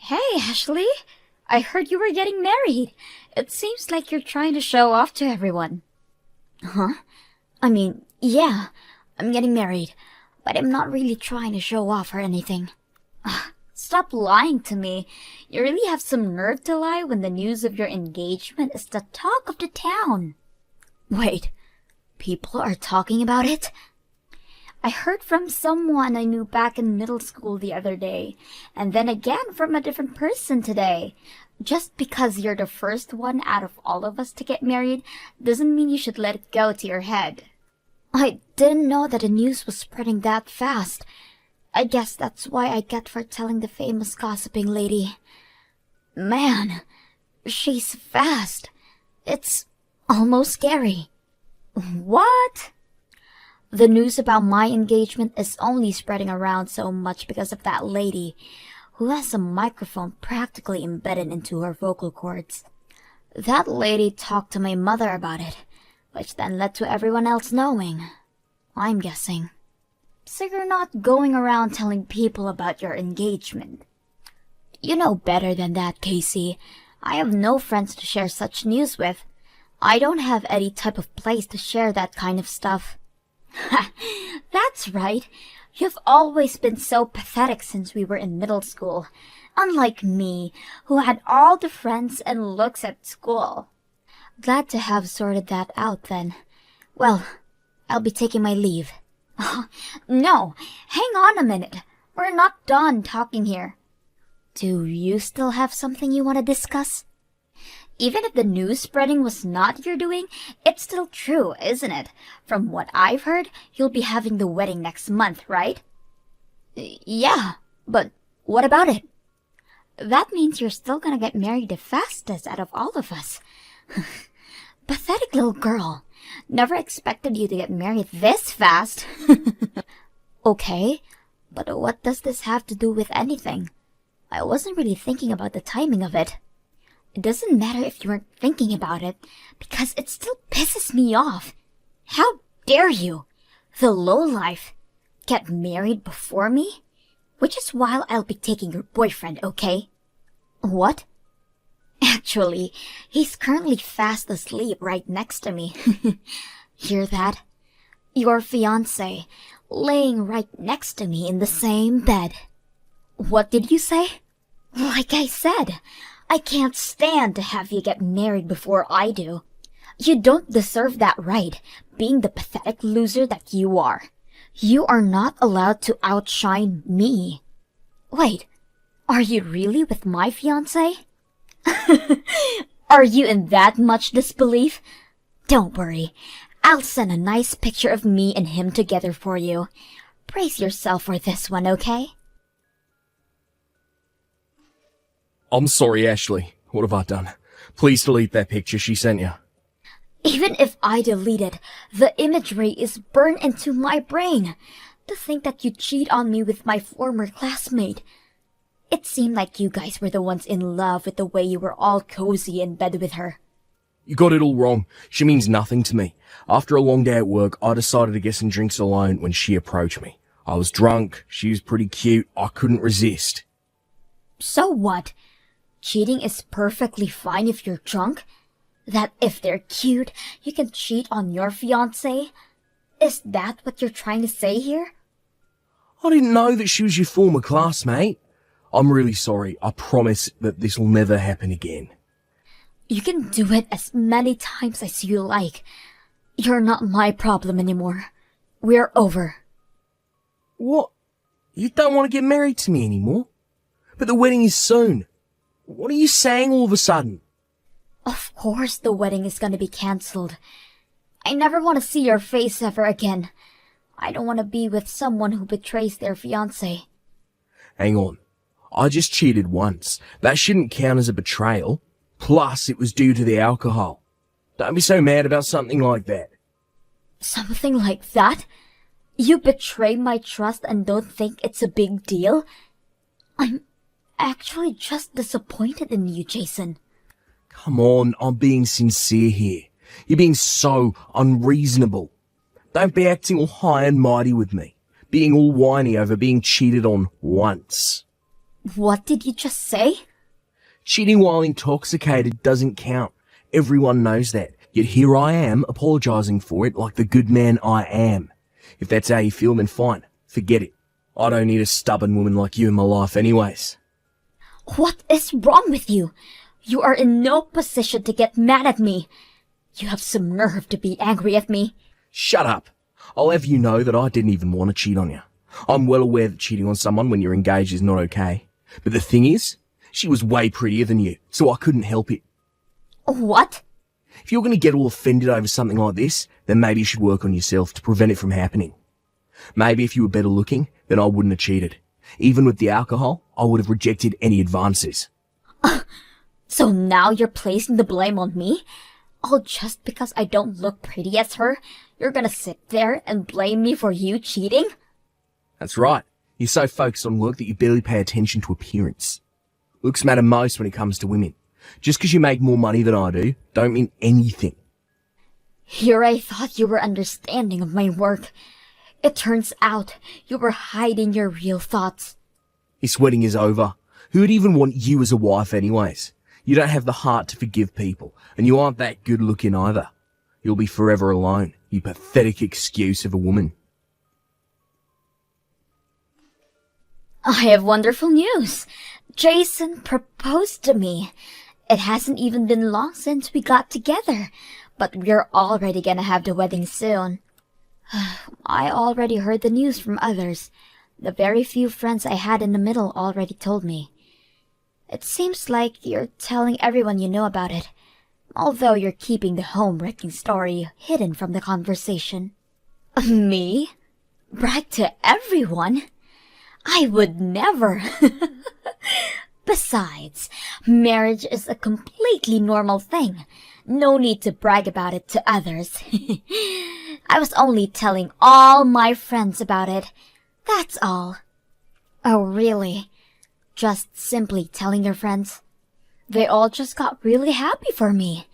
Hey, Ashley. I heard you were getting married. It seems like you're trying to show off to everyone. Huh? Yeah, I'm getting married, but I'm not really trying to show off or anything. Stop lying to me. You really have some nerve to lie when the news of your engagement is the talk of the town. Wait, people are talking about it? I heard from someone I knew back in middle school the other day, and then again from a different person today. Just because you're the first one out of all of us to get married doesn't mean you should let it go to your head. I didn't know that the news was spreading that fast. I guess that's why I get for telling the famous gossiping lady. Man, she's fast. It's almost scary. What? The news about my engagement is only spreading around so much because of that lady, who has a microphone practically embedded into her vocal cords. That lady talked to my mother about it, which then led to everyone else knowing. I'm guessing. So you're not going around telling people about your engagement. You know better than that, Casey. I have no friends to share such news with. I don't have any type of place to share that kind of stuff. That's right. You've always been so pathetic since we were in middle school. Unlike me, who had all the friends and looks at school. Glad to have sorted that out then. Well, I'll be taking my leave. No, hang on a minute. We're not done talking here. Do you still have something you want to discuss? Even if the news spreading was not your doing, it's still true, isn't it? From what I've heard, you'll be having the wedding next month, right? Yeah, but what about it? That means you're still gonna get married the fastest out of all of us. Pathetic little girl. Never expected you to get married this fast. Okay, but what does this have to do with anything? I wasn't really thinking about the timing of it. It doesn't matter if you weren't thinking about it, because it still pisses me off. How dare you, the lowlife, get married before me? Which is why I'll be taking your boyfriend, okay? What? Actually, he's currently fast asleep right next to me. Hear that? Your fiancé, laying right next to me in the same bed. What did you say? Like I said, I can't stand to have you get married before I do. You don't deserve that right, being the pathetic loser that you are. You are not allowed to outshine me. Wait, are you really with my fiancé? Are you in that much disbelief? Don't worry, I'll send a nice picture of me and him together for you. Brace yourself for this one, okay? I'm sorry, Ashley. What have I done? Please delete that picture she sent you. Even if I delete it, the imagery is burned into my brain. To think that you cheat on me with my former classmate. It seemed like you guys were the ones in love with the way you were all cozy in bed with her. You got it all wrong. She means nothing to me. After a long day at work, I decided to get some drinks alone when she approached me. I was drunk, she was pretty cute, I couldn't resist. So what? Cheating is perfectly fine if you're drunk? That if they're cute, you can cheat on your fiancé? Is that what you're trying to say here? I didn't know that she was your former classmate. I'm really sorry. I promise that this will never happen again. You can do it as many times as you like. You're not my problem anymore. We're over. What? You don't want to get married to me anymore? But the wedding is soon. What are you saying all of a sudden? Of course the wedding is gonna be cancelled. I never want to see your face ever again. I don't want to be with someone who betrays their fiancé. Hang on. I just cheated once. That shouldn't count as a betrayal. Plus, it was due to the alcohol. Don't be so mad about something like that. Something like that? You betray my trust and don't think it's a big deal? I'm actually just disappointed in you, Jason. Come on, I'm being sincere here. You're being so unreasonable. Don't be acting all high and mighty with me. Being all whiny over being cheated on once. What did you just say? Cheating while intoxicated doesn't count. Everyone knows that. Yet here I am, apologising for it like the good man I am. If that's how you feel, then fine. Forget it. I don't need a stubborn woman like you in my life anyways. What is wrong with you? You are in no position to get mad at me. You have some nerve to be angry at me. Shut up. I'll have you know that I didn't even want to cheat on you. I'm well aware that cheating on someone when you're engaged is not okay. But the thing is, she was way prettier than you, so I couldn't help it. What? If you're going to get all offended over something like this, then maybe you should work on yourself to prevent it from happening. Maybe if you were better looking, then I wouldn't have cheated. Even with the alcohol, I would have rejected any advances. So now you're placing the blame on me? All just because I don't look pretty as her? You're gonna sit there and blame me for you cheating? That's right. You're so focused on work that you barely pay attention to appearance. Looks matter most when it comes to women. Just because you make more money than I do, don't mean anything. Here I thought you were understanding of my work. It turns out you were hiding your real thoughts. This wedding is over. Who would even want you as a wife anyways? You don't have the heart to forgive people, and you aren't that good looking either. You'll be forever alone, you pathetic excuse of a woman. I have wonderful news. Jason proposed to me. It hasn't even been long since we got together, but we're already gonna have the wedding soon. I already heard the news from others. The very few friends I had in the middle already told me. It seems like you're telling everyone you know about it, although you're keeping the home-wrecking story hidden from the conversation. Me? Brag to everyone? I would never. Besides, marriage is a completely normal thing. No need to brag about it to others. I was only telling all my friends about it. That's all. Oh, really? Just simply telling your friends? They all just got really happy for me.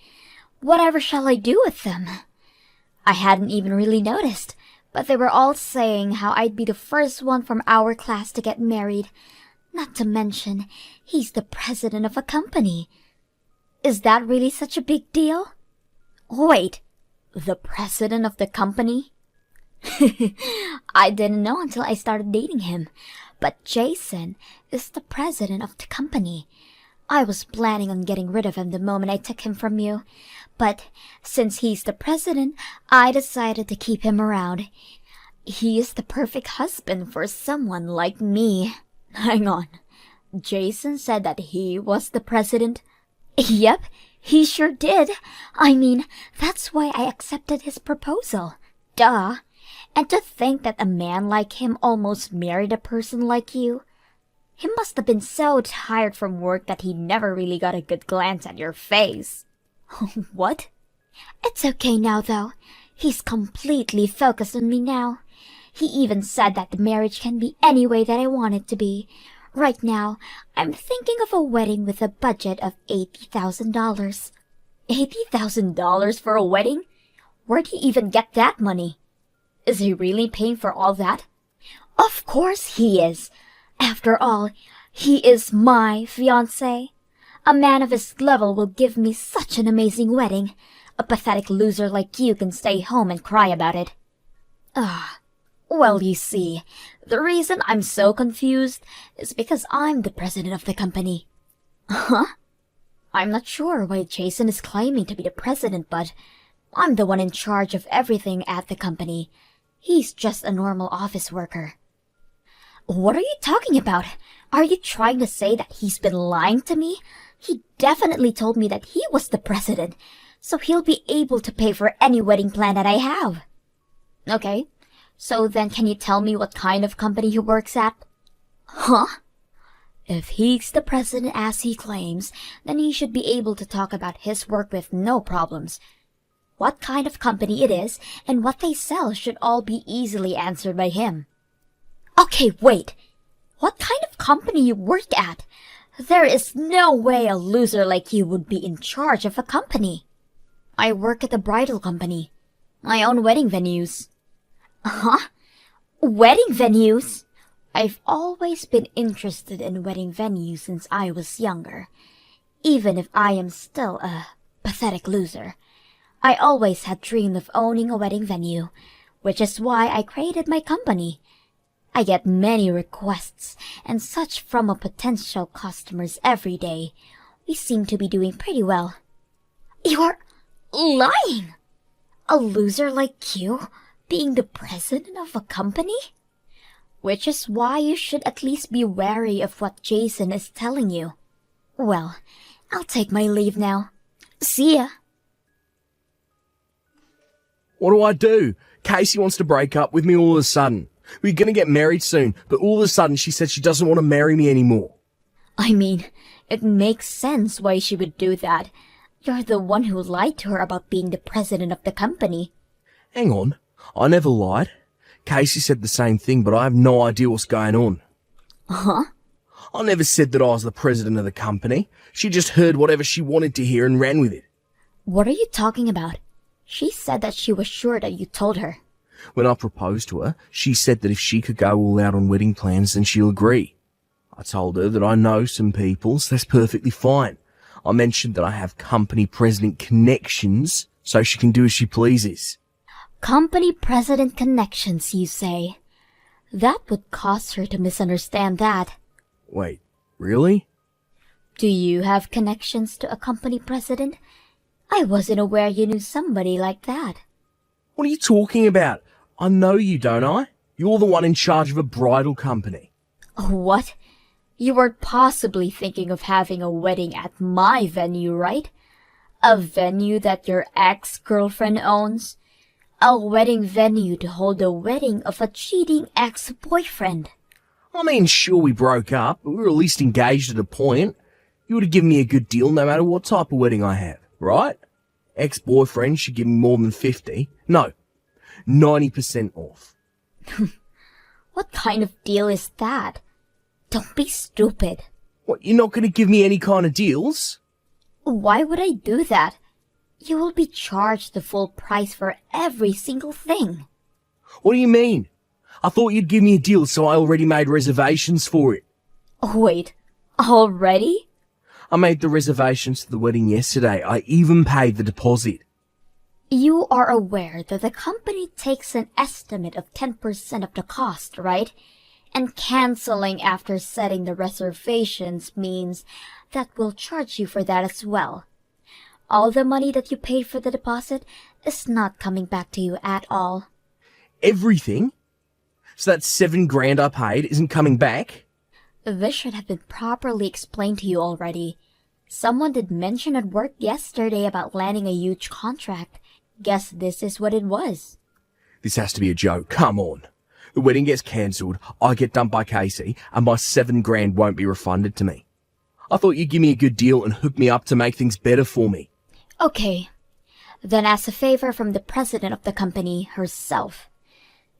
Whatever shall I do with them? I hadn't even really noticed, but they were all saying how I'd be the first one from our class to get married. Not to mention, he's the president of a company. Is that really such a big deal? Wait, the president of the company? I didn't know until I started dating him, but Jason is the president of the company. I was planning on getting rid of him the moment I took him from you, but since he's the president, I decided to keep him around. He is the perfect husband for someone like me. Hang on. Jason said that he was the president? Yep, he sure did. I mean, that's why I accepted his proposal. Duh. And to think that a man like him almost married a person like you. He must have been so tired from work that he never really got a good glance at your face. What? It's okay now, though. He's completely focused on me now. He even said that the marriage can be any way that I want it to be. Right now, I'm thinking of a wedding with a budget of $80,000. $80,000 for a wedding? Where'd he even get that money? Is he really paying for all that? Of course he is. After all, he is my fiancé. A man of his level will give me such an amazing wedding. A pathetic loser like you can stay home and cry about it. Well, you see, the reason I'm so confused is because I'm the president of the company. Huh? I'm not sure why Jason is claiming to be the president, but I'm the one in charge of everything at the company. He's just a normal office worker. What are you talking about? Are you trying to say that he's been lying to me? He definitely told me that he was the president, so he'll be able to pay for any wedding plan that I have. Okay, so then can you tell me what kind of company he works at? Huh? If he's the president as he claims, then he should be able to talk about his work with no problems. What kind of company it is and what they sell should all be easily answered by him. Okay, wait. What kind of company you work at? There is no way a loser like you would be in charge of a company. I work at a bridal company. I own wedding venues. Huh? Wedding venues? I've always been interested in wedding venues since I was younger. Even if I am still a pathetic loser, I always had dreamed of owning a wedding venue, which is why I created my company. I get many requests and such from a potential customers every day. We seem to be doing pretty well. You're lying! A loser like you being the president of a company? Which is why you should at least be wary of what Jason is telling you. Well, I'll take my leave now. See ya. What do? Casey wants to break up with me all of a sudden. We're gonna get married soon, but all of a sudden she said she doesn't want to marry me anymore. I mean, it makes sense why she would do that. You're the one who lied to her about being the president of the company. Hang on, I never lied. Casey said the same thing, but I have no idea what's going on. Huh? I never said that I was the president of the company. She just heard whatever she wanted to hear and ran with it. What are you talking about? She said that she was sure that you told her. When I proposed to her, she said that if she could go all out on wedding plans, then she'll agree. I told her that I know some people, so that's perfectly fine. I mentioned that I have company president connections, so she can do as she pleases. Company president connections, you say? That would cause her to misunderstand that. Wait, really? Do you have connections to a company president? I wasn't aware you knew somebody like that. What are you talking about? I know you, don't I? You're the one in charge of a bridal company. What? You weren't possibly thinking of having a wedding at my venue, right? A venue that your ex-girlfriend owns? A wedding venue to hold the wedding of a cheating ex-boyfriend. I mean, sure, we broke up, but we were at least engaged at a point. You would have given me a good deal no matter what type of wedding I have, right? Ex-boyfriend should give me more than 50. No, 90% off. What kind of deal is that? Don't be stupid. What, you're not going to give me any kind of deals? Why would I do that? You will be charged the full price for every single thing. What do you mean? I thought you'd give me a deal, so I already made reservations for it. Wait, already? I made the reservations for the wedding yesterday. I even paid the deposit. You are aware that the company takes an estimate of 10% of the cost, right? And canceling after setting the reservations means that we'll charge you for that as well. All the money that you paid for the deposit is not coming back to you at all. Everything? So that $7,000 I paid isn't coming back? This should have been properly explained to you already. Someone did mention at work yesterday about landing a huge contract. Guess this is what it was. This has to be a joke. Come on. The wedding gets cancelled, I get dumped by Casey, and my $7,000 won't be refunded to me. I thought you'd give me a good deal and hook me up to make things better for me. Okay. Then as a favor from the president of the company herself,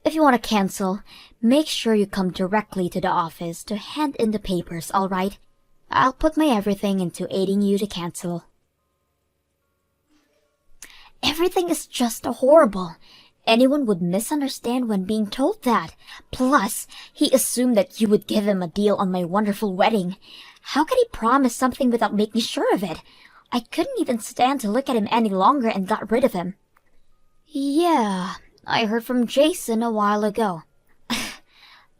if you want to cancel, make sure you come directly to the office to hand in the papers, alright? I'll put my everything into aiding you to cancel. Everything is just horrible. Anyone would misunderstand when being told that. Plus, he assumed that you would give him a deal on my wonderful wedding. How could he promise something without making sure of it? I couldn't even stand to look at him any longer and got rid of him. Yeah, I heard from Jason a while ago.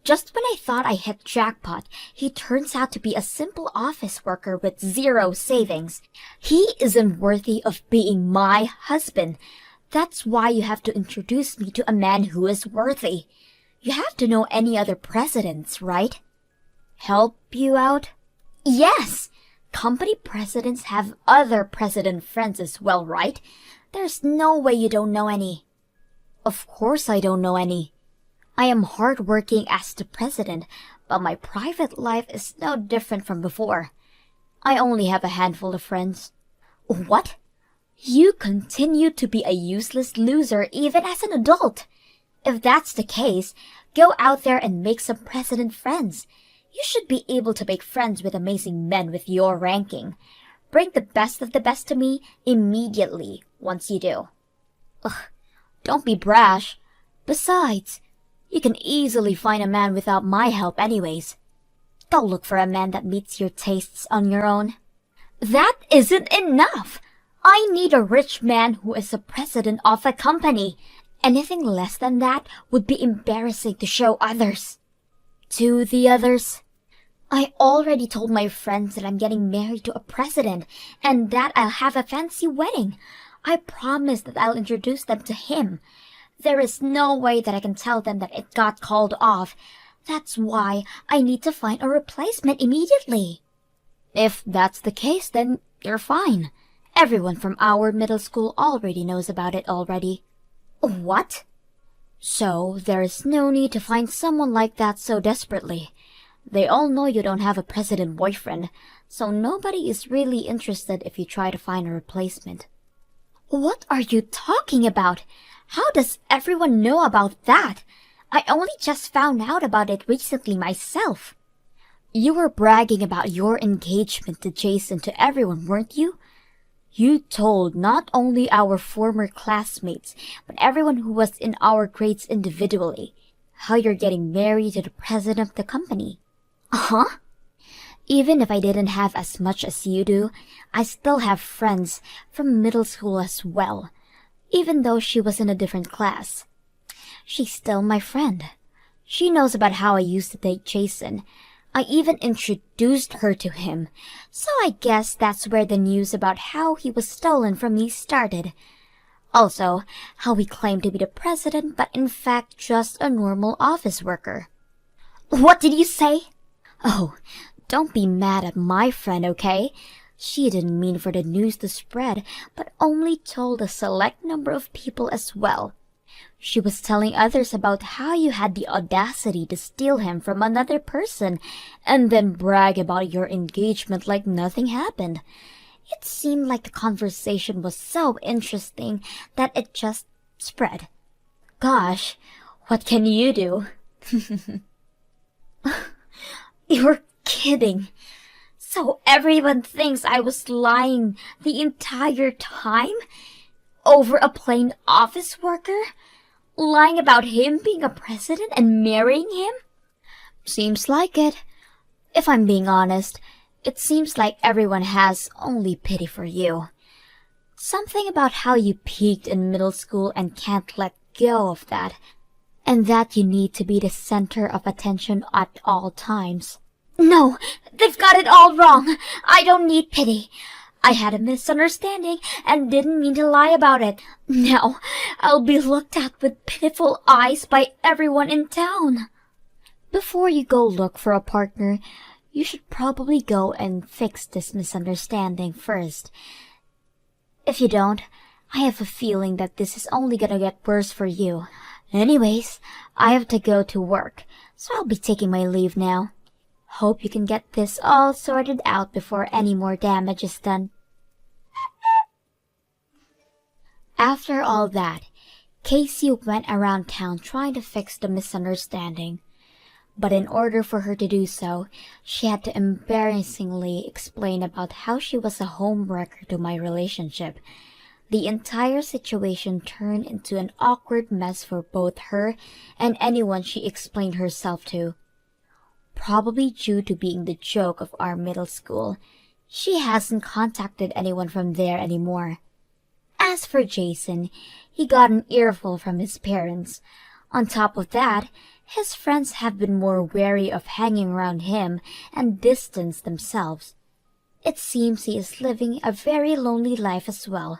Just when I thought I hit jackpot, he turns out to be a simple office worker with zero savings. He isn't worthy of being my husband. That's why you have to introduce me to a man who is worthy. You have to know any other presidents, right? Help you out? Yes! Company presidents have other president friends as well, right? There's no way you don't know any. Of course I don't know any. I am hardworking as the president, but my private life is no different from before. I only have a handful of friends. What? You continue to be a useless loser even as an adult. If that's the case, go out there and make some president friends. You should be able to make friends with amazing men with your ranking. Bring the best of the best to me immediately once you do. Ugh, don't be brash. Besides, You can easily find a man without my help anyways. Go look for a man that meets your tastes on your own. That isn't enough! I need a rich man who is the president of a company. Anything less than that would be embarrassing to show others. To the others? I already told my friends that I'm getting married to a president and that I'll have a fancy wedding. I promised that I'll introduce them to him. There is no way that I can tell them that it got called off. That's why I need to find a replacement immediately. If that's the case, then you're fine. Everyone from our middle school already knows about it already. What? So there is no need to find someone like that so desperately. They all know you don't have a president boyfriend, so nobody is really interested if you try to find a replacement. What are you talking about? How does everyone know about that? I only just found out about it recently myself. You were bragging about your engagement to Jason to everyone, weren't you? You told not only our former classmates, but everyone who was in our grades individually, how you're getting married to the president of the company. Uh-huh. Even if I didn't have as much as you do, I still have friends from middle school as well, even though she was in a different class. She's still my friend. She knows about how I used to date Jason. I even introduced her to him, so I guess that's where the news about how he was stolen from me started. Also, how he claimed to be the president but in fact just a normal office worker. What did you say? Oh, don't be mad at my friend, okay? She didn't mean for the news to spread, but only told a select number of people as well. She was telling others about how you had the audacity to steal him from another person and then brag about your engagement like nothing happened. It seemed like the conversation was so interesting that it just spread. Gosh, what can you do? You're kidding. So everyone thinks I was lying the entire time? Over a plain office worker? Lying about him being a president and marrying him? Seems like it. If I'm being honest, it seems like everyone has only pity for you. Something about how you peaked in middle school and can't let go of that, and that you need to be the center of attention at all times. No, they've got it all wrong. I don't need pity. I had a misunderstanding and didn't mean to lie about it. Now, I'll be looked at with pitiful eyes by everyone in town. Before you go look for a partner, you should probably go and fix this misunderstanding first. If you don't, I have a feeling that this is only gonna get worse for you. Anyways, I have to go to work, so I'll be taking my leave now. Hope you can get this all sorted out before any more damage is done. After all that, Casey went around town trying to fix the misunderstanding. But in order for her to do so, she had to embarrassingly explain about how she was a homewrecker to my relationship. The entire situation turned into an awkward mess for both her and anyone she explained herself to. Probably due to being the joke of our middle school, she hasn't contacted anyone from there anymore. As for Jason, he got an earful from his parents. On top of that, his friends have been more wary of hanging around him and distanced themselves. It seems he is living a very lonely life as well.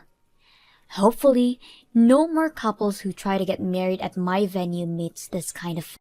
Hopefully, no more couples who try to get married at my venue meets this kind of